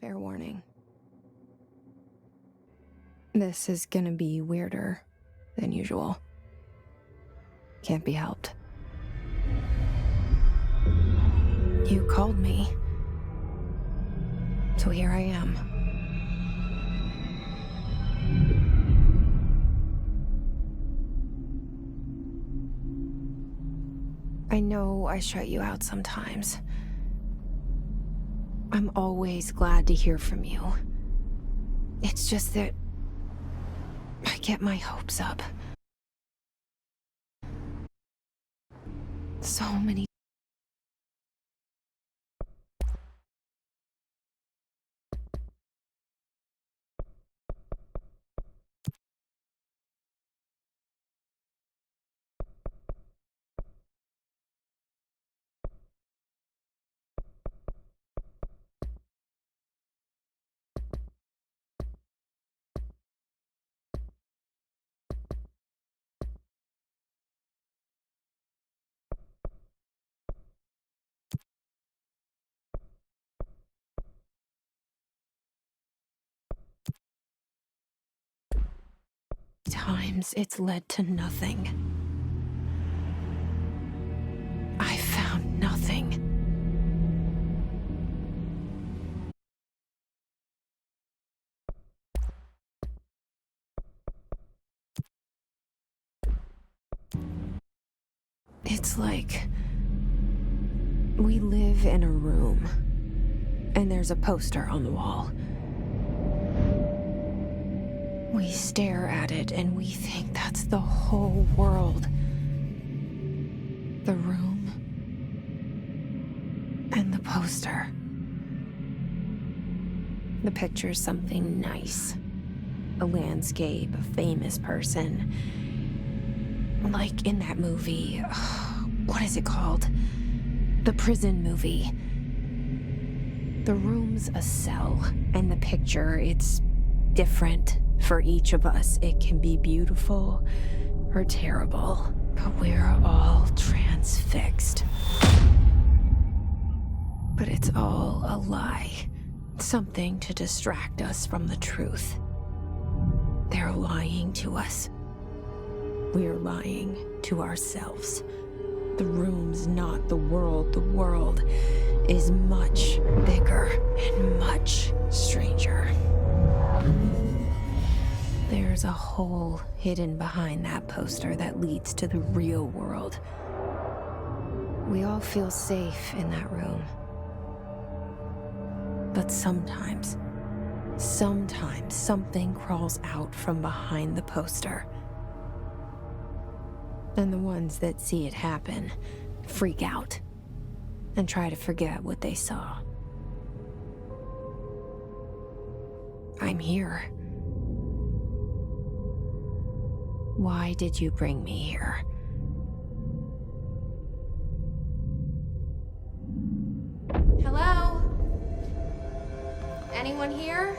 Fair warning. This is gonna be weirder than usual. Can't be helped. You called me. So here I am. I know I shut you out sometimes. I'm always glad to hear from you. It's just that I get my hopes up. So many times it's led to nothing. I found nothing. It's like we live in a room, and there's a poster on the wall. We stare at it and we think that's the whole world. The room and the poster. The picture's something nice. A landscape, a famous person. Like in that movie, what is it called? The prison movie. The room's a cell, and the picture, it's different for each of us. It can be beautiful or terrible, but we're all transfixed. But it's all a lie. Something to distract us from the truth. They're lying to us. We're lying to ourselves. The room's not the world. The world is much bigger and much stranger. There's a hole hidden behind that poster that leads to the real world. We all feel safe in that room. But sometimes something crawls out from behind the poster. And the ones that see it happen freak out and try to forget what they saw. I'm here. Why did you bring me here? Hello? Anyone here?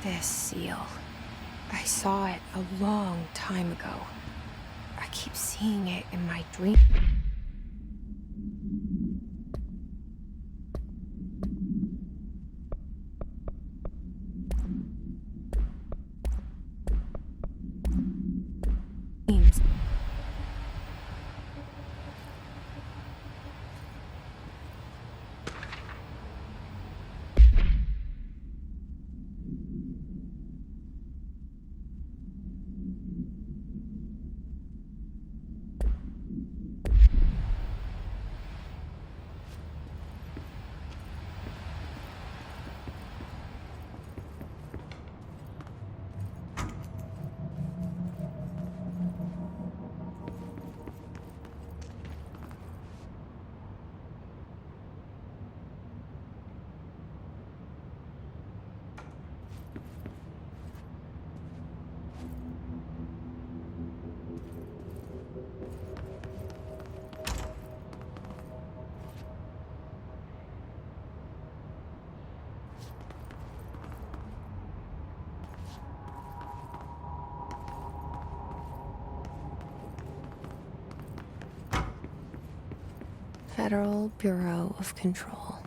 This seal. I saw it a long time ago. I keep seeing it in my dream. Seems. Federal Bureau of Control.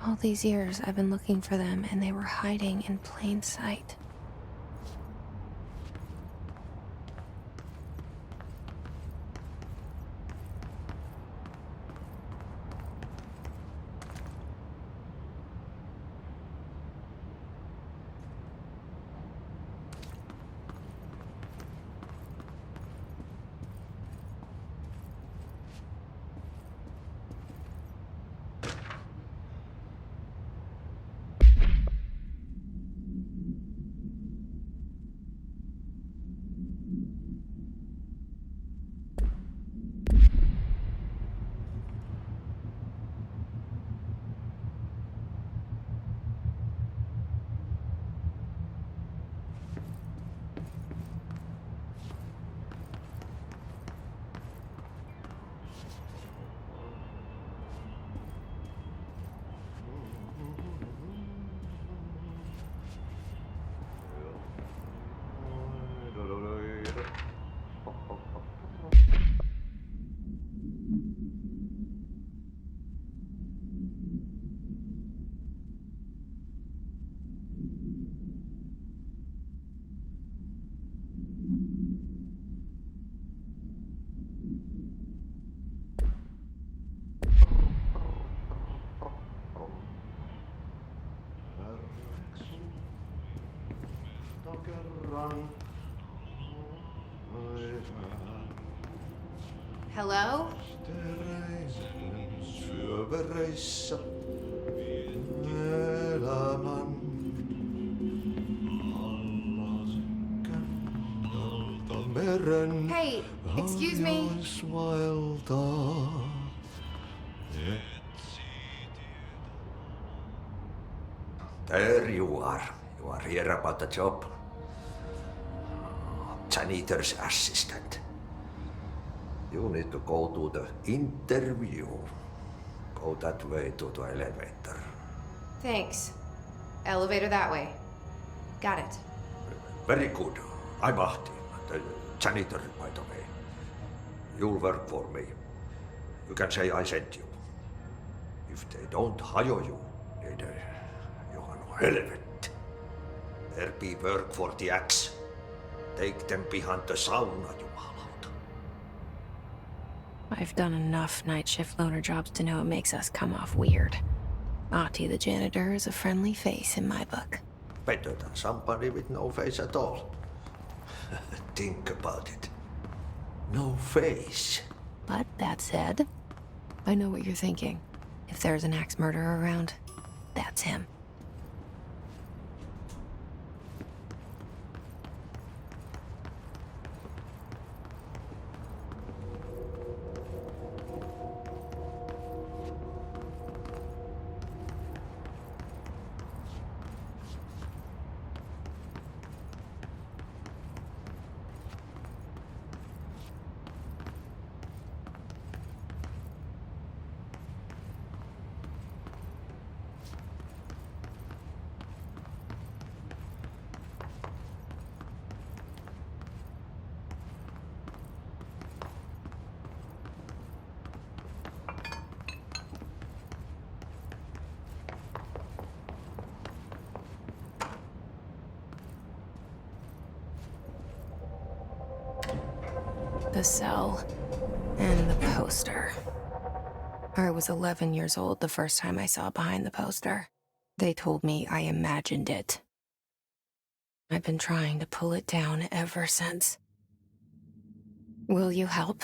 All these years I've been looking for them and they were hiding in plain sight. Hello? Hey, excuse me. There you are. You are here about the job. Janitor's assistant. You need to go to the interview. Go that way to the elevator. Thanks. Elevator that way. Got it. Very good. I'm Ahti, the janitor, by the way. You'll work for me. You can say I sent you. If they don't hire you, then you are no helvet. There be work for the axe. Take them behind the sauna, jumalauta. I've done enough night shift loner jobs to know it makes us come off weird. Ahti the janitor is a friendly face in my book. Better than somebody with no face at all. Think about it. No face. But that said, I know what you're thinking. If there's an axe murderer around, that's him. The cell. And the poster. I was 11 years old the first time I saw behind the poster. They told me I imagined it. I've been trying to pull it down ever since. Will you help?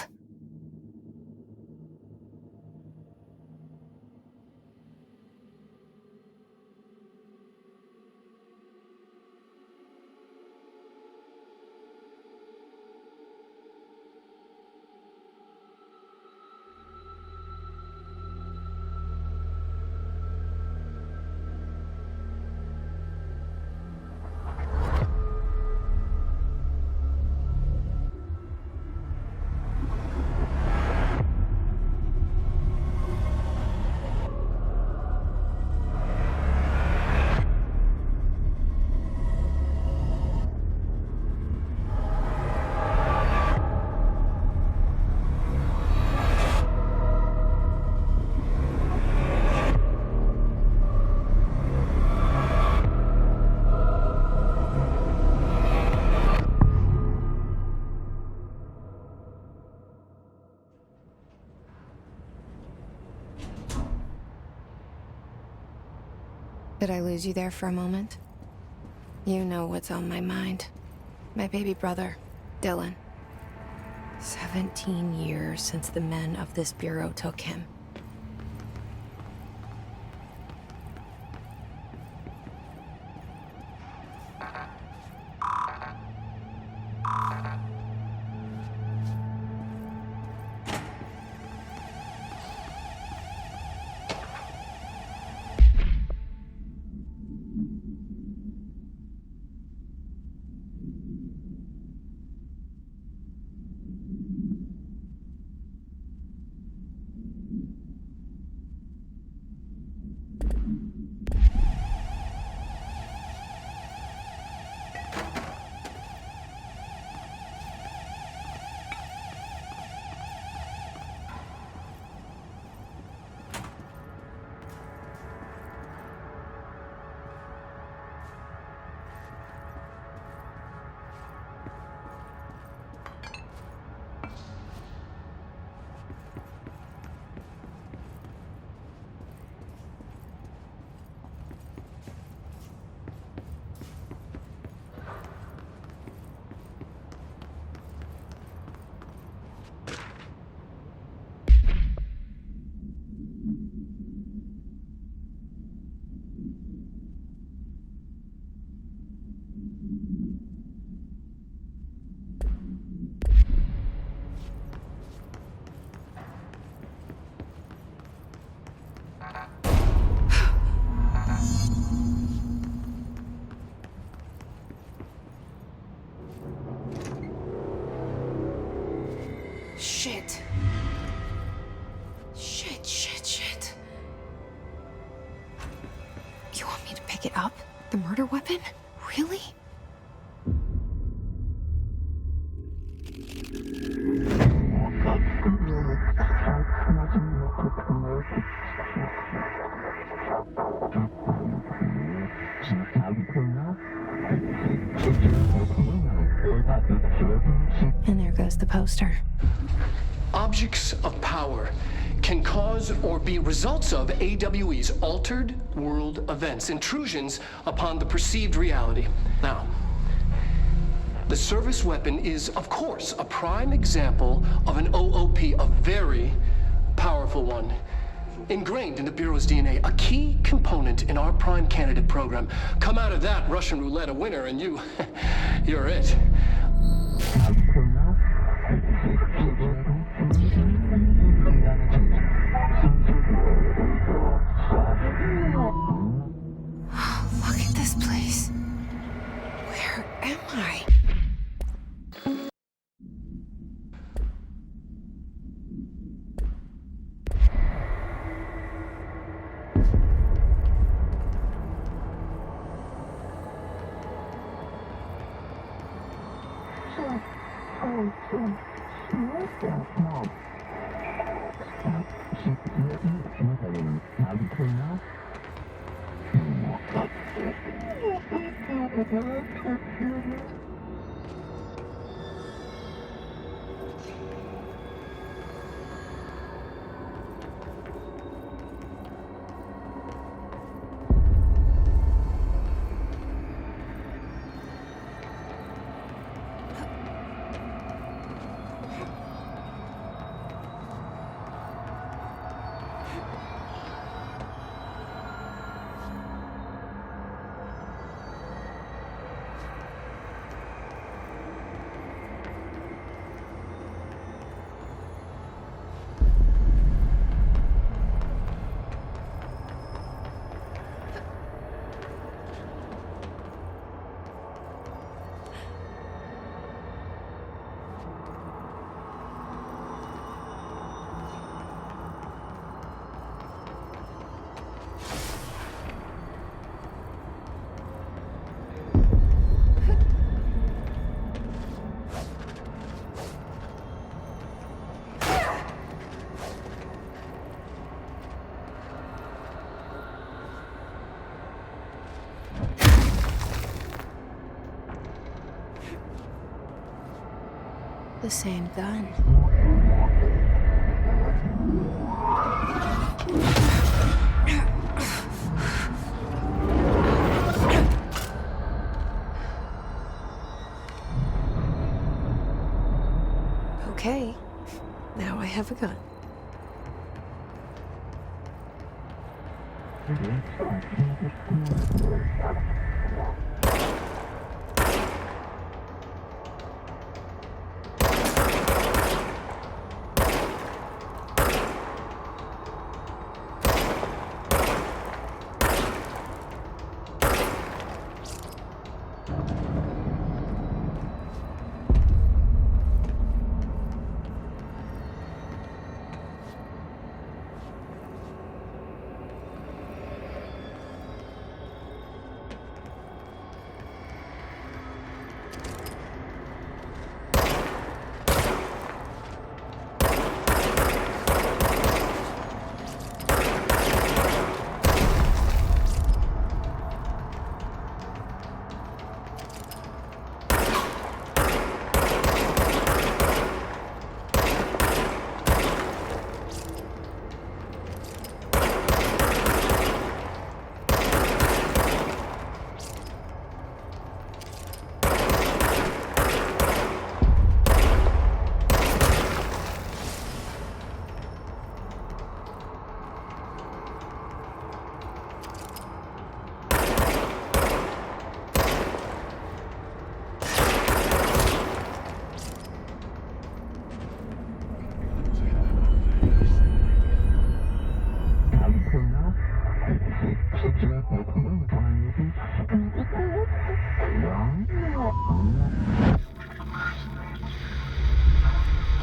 Did I lose you there for a moment? You know what's on my mind. My baby brother, Dylan. 17 years since the men of this bureau took him. Shit. Shit. You want me to pick it up? The murder weapon? Really? And there goes the poster. Objects of power can cause or be results of AWE's altered world events, intrusions upon the perceived reality. Now, the service weapon is, of course, a prime example of an OOP, a very powerful one. Ingrained in the Bureau's DNA, a key component in our prime candidate program. Come out of that Russian roulette a winner and you're it. Look at this place. Where am I? The same gun. Okay, now I have a gun.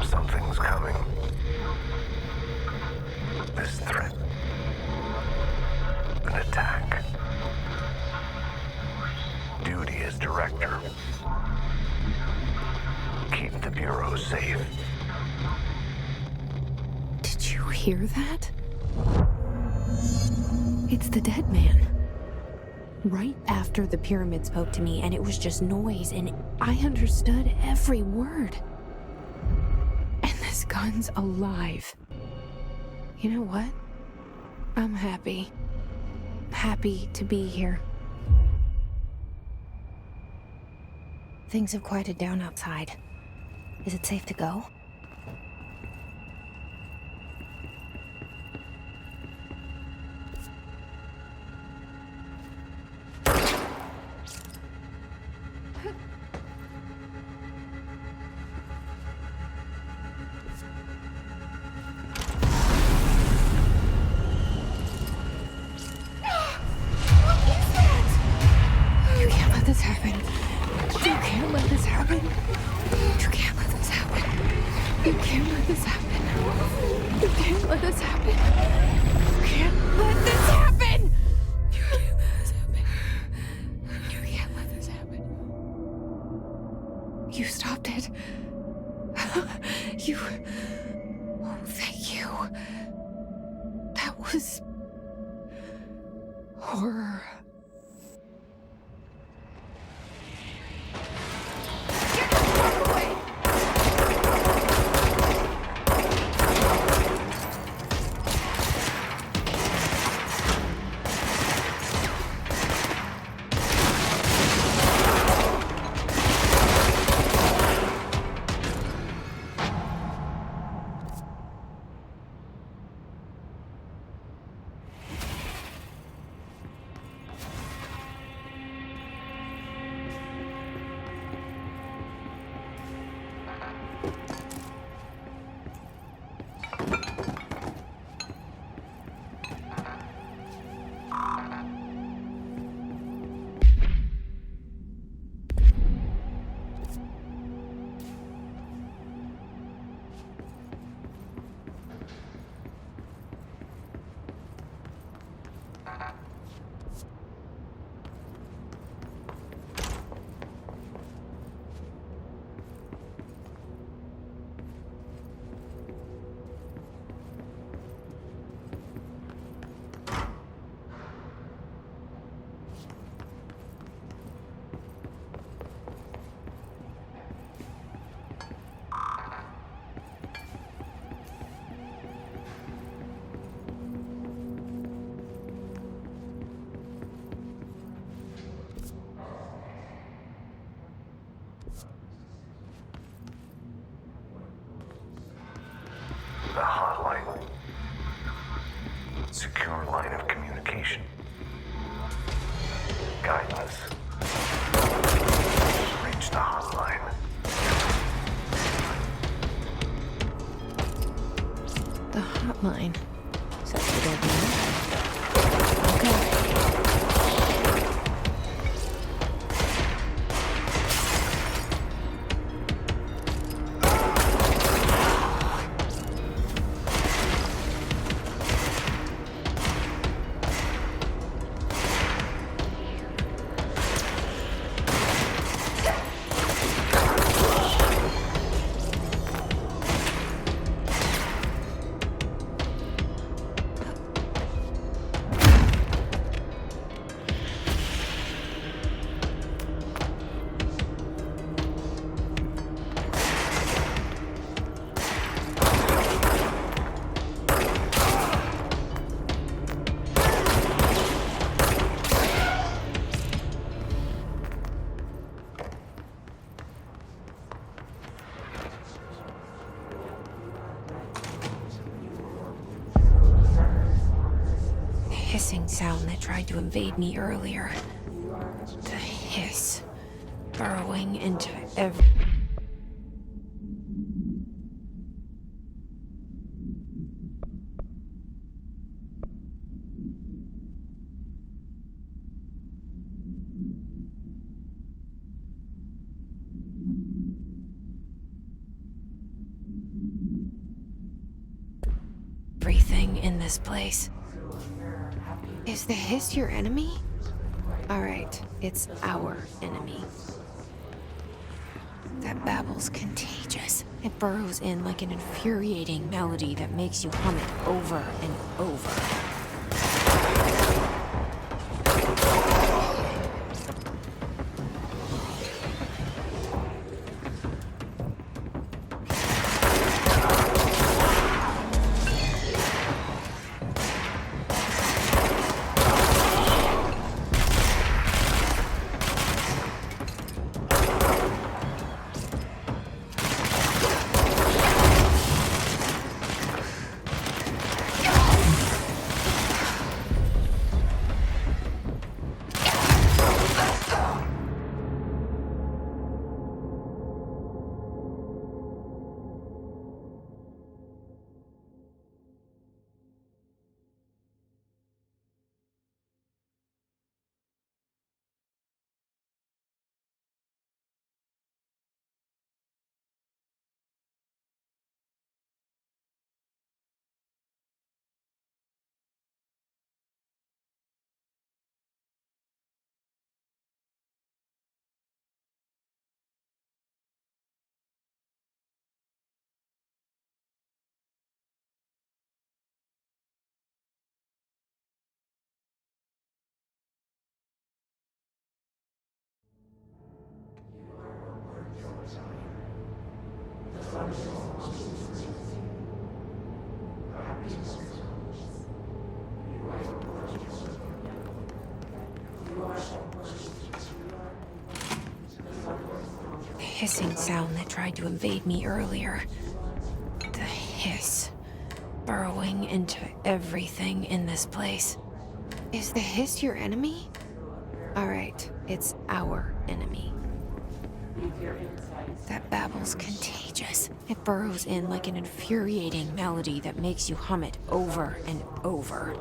Something's coming. This threat. An attack. Duty as director. Keep the Bureau safe. Did you hear that? It's the dead man. Right after the pyramid spoke to me, and it was just noise, and I understood every word. And this gun's alive. You know what? I'm happy. Happy to be here. Things have quieted down outside. Is it safe to go? You stopped it. You... Oh, thank you. That was... horror. destination. Guidance. Reach the hotline. The hotline. Such a good one. Okay. Hissing sound that tried to invade me earlier. The hiss, burrowing into every... everything in this place. Is the hiss your enemy? Alright, it's our enemy. That babble's contagious. It burrows in like an infuriating melody that makes you hum it over and over. The hissing sound that tried to invade me earlier. The hiss, burrowing into everything in this place. Is the hiss your enemy? Alright, it's our enemy. That babble's contagious. It burrows in like an infuriating melody that makes you hum it over and over.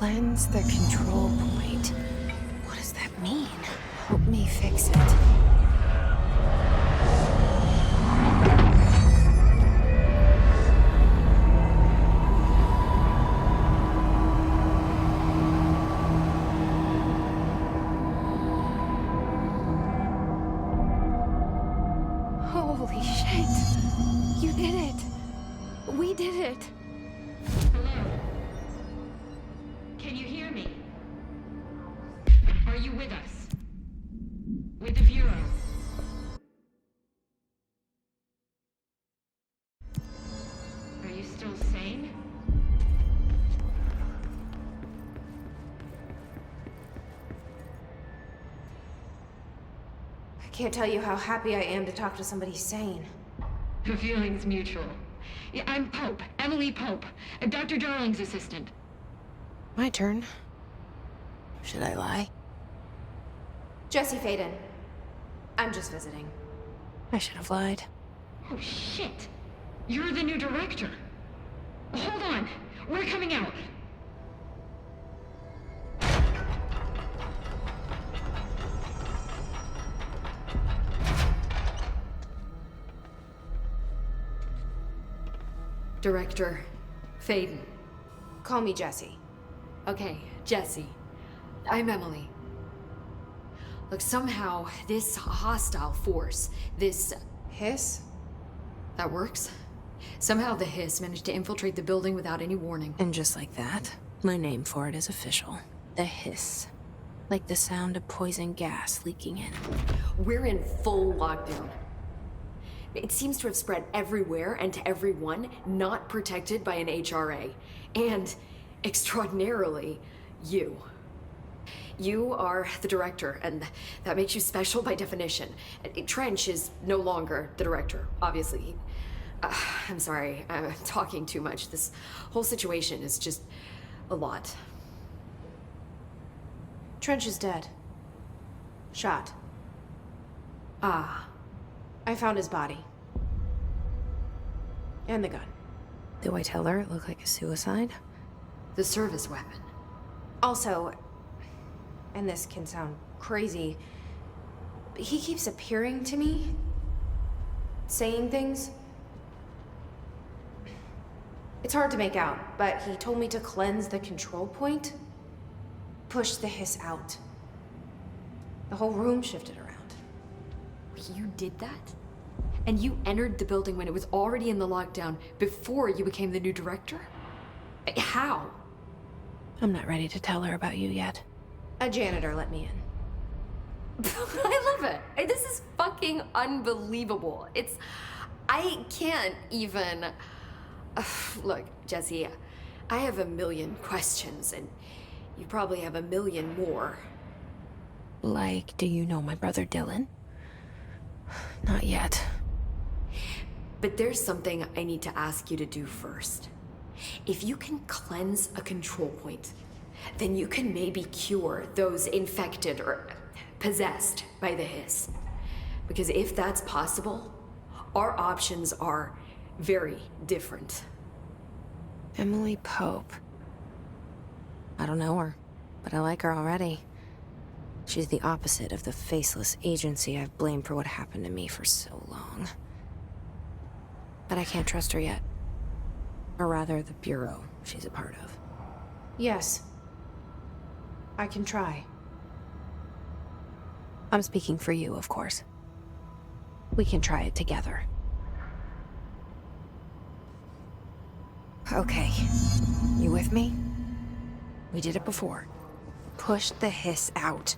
Cleanse the control point. What does that mean? Help me fix it. Holy shit! You did it! We did it! Hello? Can you hear me? Are you with us? With the Bureau? Are you still sane? I can't tell you how happy I am to talk to somebody sane. The feeling's mutual. Yeah, I'm Pope, Emily Pope, Dr. Darling's assistant. My turn. Should I lie? Jesse Faden. I'm just visiting. I should have lied. Oh, shit. You're the new director. Hold on. We're coming out. Director Faden. Call me Jesse. Okay, Jesse. I'm Emily. Look, somehow this hostile force, this... Hiss? that works? Somehow the hiss managed to infiltrate the building without any warning. And just like that, my name for it is official. The hiss. Like the sound of poison gas leaking in. We're in full lockdown. It seems to have spread everywhere and to everyone not protected by an HRA. And, extraordinarily, you. You are the director, and that makes you special by definition. Trench is no longer the director, obviously. I'm sorry, I'm talking too much. This whole situation is just a lot. Trench is dead. Shot. Ah. I found his body. And the gun. Do I tell her it looked like a suicide? The service weapon. Also, and this can sound crazy, but he keeps appearing to me, saying things. It's hard to make out, but he told me to cleanse the control point, push the hiss out. The whole room shifted around. You did that? And you entered the building when it was already in the lockdown before you became the new director? How? I'm not ready to tell her about you yet. A janitor let me in. I love it. This is fucking unbelievable. I can't even... Look, Jesse, I have a million questions, and you probably have a million more. Like, do you know my brother Dylan? Not yet. But there's something I need to ask you to do first. If you can cleanse a control point, then you can maybe cure those infected or possessed by the hiss. Because if that's possible, our options are very different. Emily Pope. I don't know her, but I like her already. She's the opposite of the faceless agency I've blamed for what happened to me for so long. But I can't trust her yet. Or rather, the Bureau she's a part of. Yes. I can try. I'm speaking for you, of course. We can try it together. Okay. You with me? We did it before. Push the hiss out.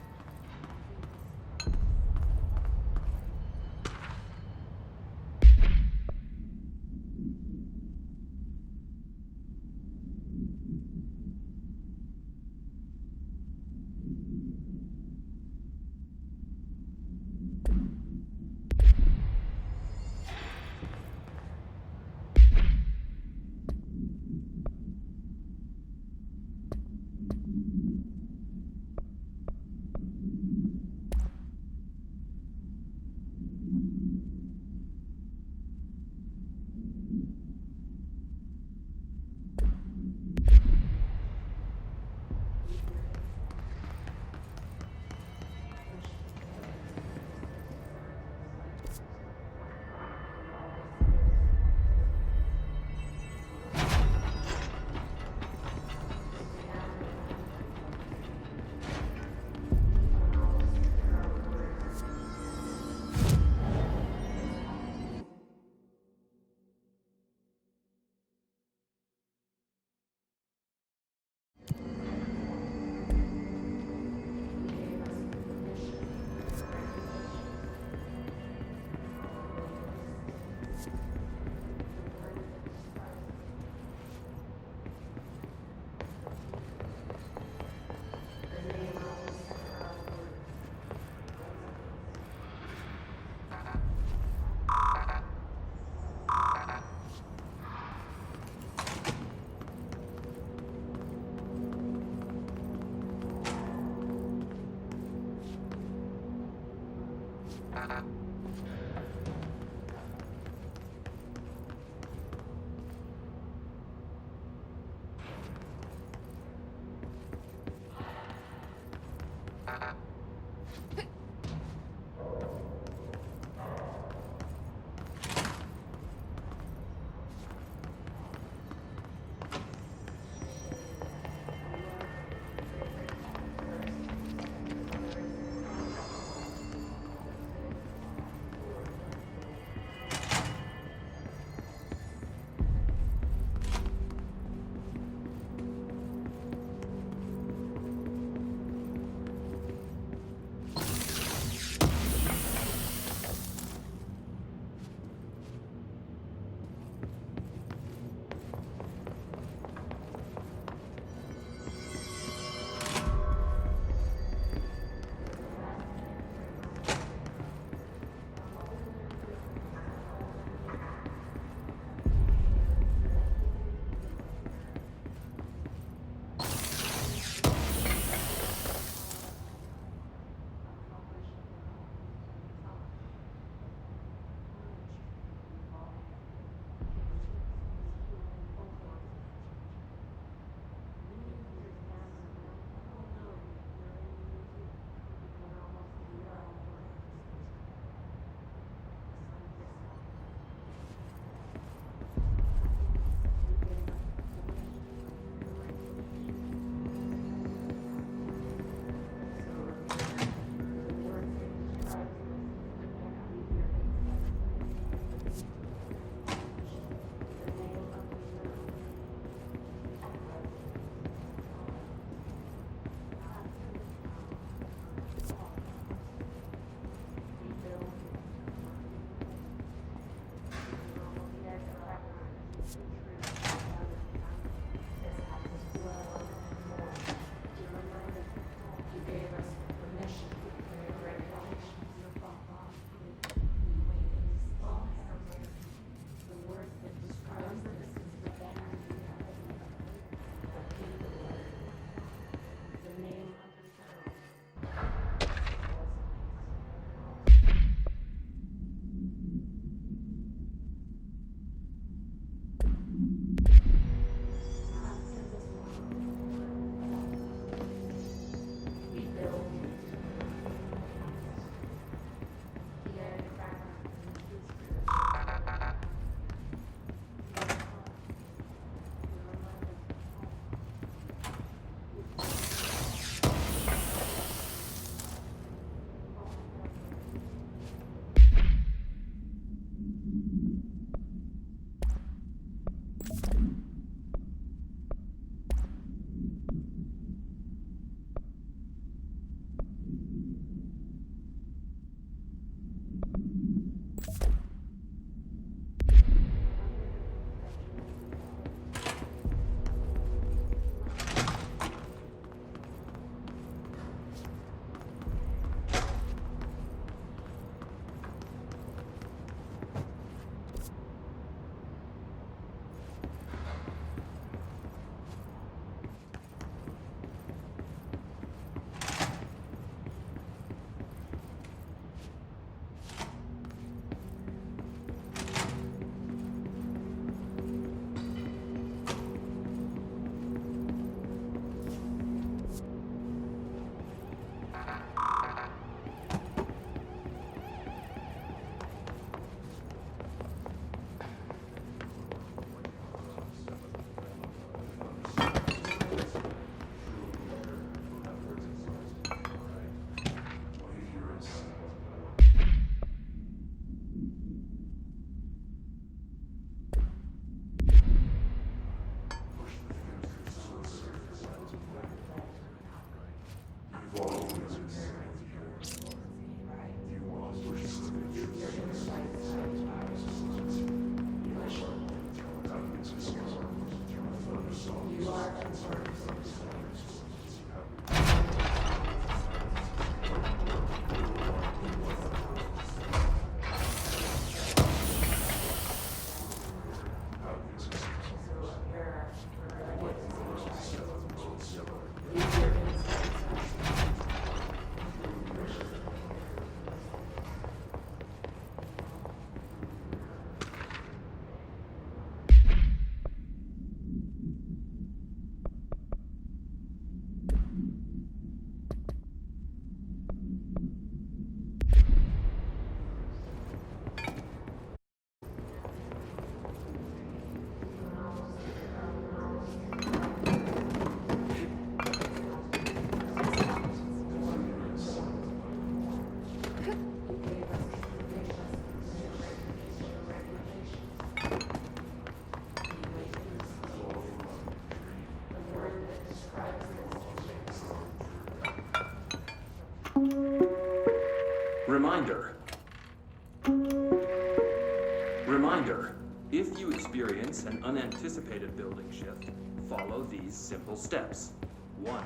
Reminder, if you experience an unanticipated building shift, follow these simple steps. 1.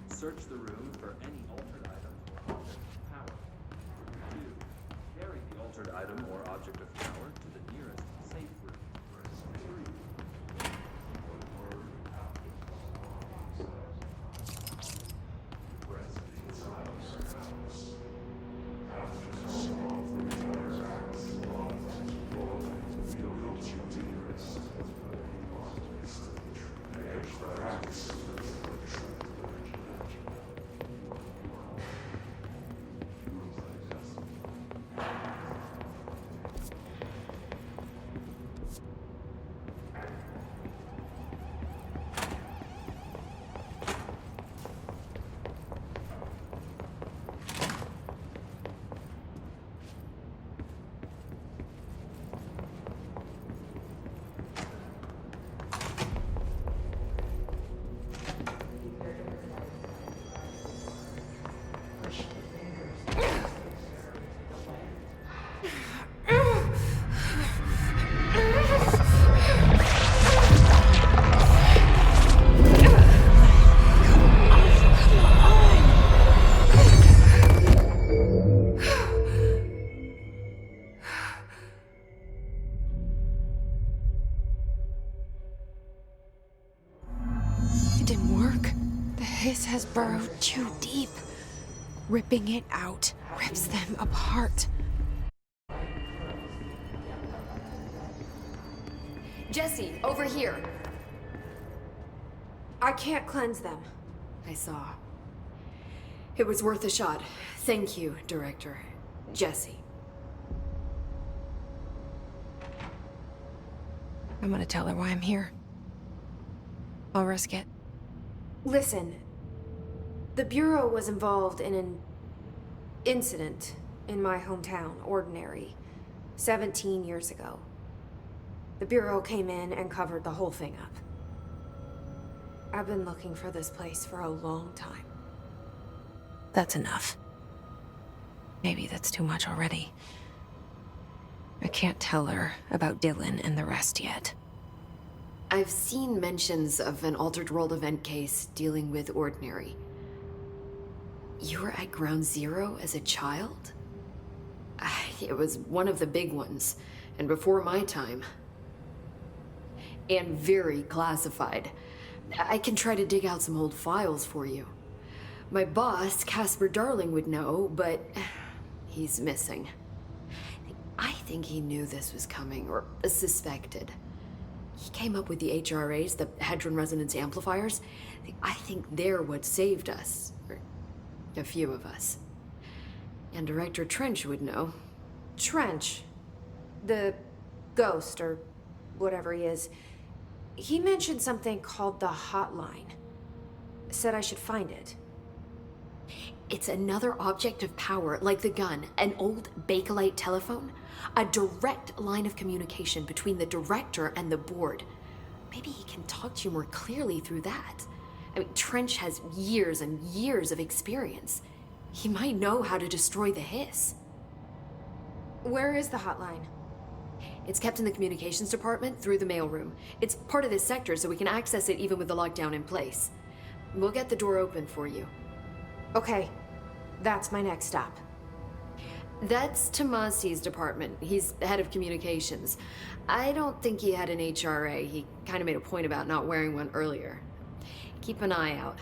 Search the room for any altered item or object of power. 2. Carry the altered item or object of power to the nearest safe room. 3. Has burrowed too deep. Ripping it out rips them apart. Jesse, over here. I can't cleanse them. I saw. It was worth a shot. Thank you, Director. Jesse. I'm gonna tell her why I'm here. I'll risk it. Listen. The Bureau was involved in an incident in my hometown, Ordinary, 17 years ago. The Bureau came in and covered the whole thing up. I've been looking for this place for a long time. That's enough. Maybe that's too much already. I can't tell her about Dylan and the rest yet. I've seen mentions of an Altered World event case dealing with Ordinary. You were at Ground Zero as a child? It was one of the big ones, and before my time. And very classified. I can try to dig out some old files for you. My boss, Casper Darling, would know, but he's missing. I think he knew this was coming, or suspected. He came up with the HRAs, the Hadron Resonance Amplifiers. I think they're what saved us. Or a few of us. And Director Trench would know. Trench? The ghost, or whatever he is. He mentioned something called the Hotline. Said I should find it. It's another object of power, like the gun, an old Bakelite telephone. A direct line of communication between the director and the board. Maybe he can talk to you more clearly through that. I mean, Trench has years and years of experience. He might know how to destroy the hiss. Where is the hotline? It's kept in the communications department through the mailroom. It's part of this sector, so we can access it even with the lockdown in place. We'll get the door open for you. Okay, that's my next stop. That's Tomasi's department. He's head of communications. I don't think he had an HRA. He kind of made a point about not wearing one earlier. Keep an eye out.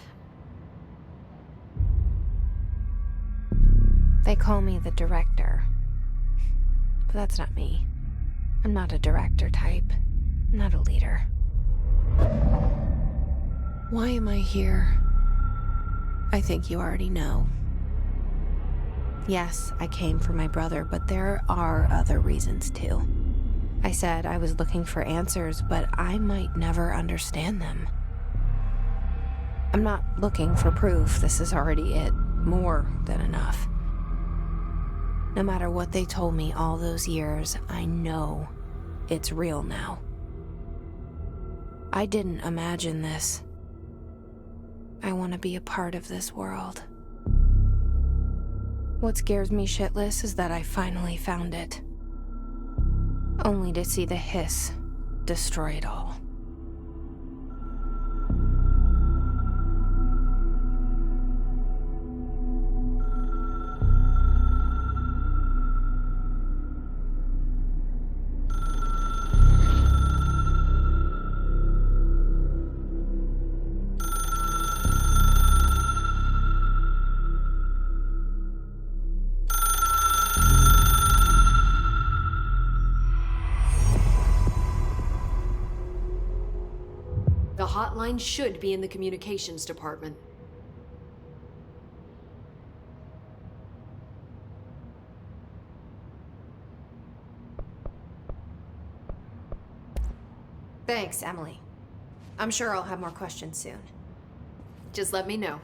They call me the director. But that's not me. I'm not a director type. I'm not a leader. Why am I here? I think you already know. Yes, I came for my brother, but there are other reasons too. I said I was looking for answers, but I might never understand them. I'm not looking for proof. This is already it. More than enough. No matter what they told me all those years, I know it's real now. I didn't imagine this. I want to be a part of this world. What scares me shitless is that I finally found it. only to see the hiss destroy it all. The hotline should be in the communications department. Thanks, Emily. I'm sure I'll have more questions soon. Just let me know.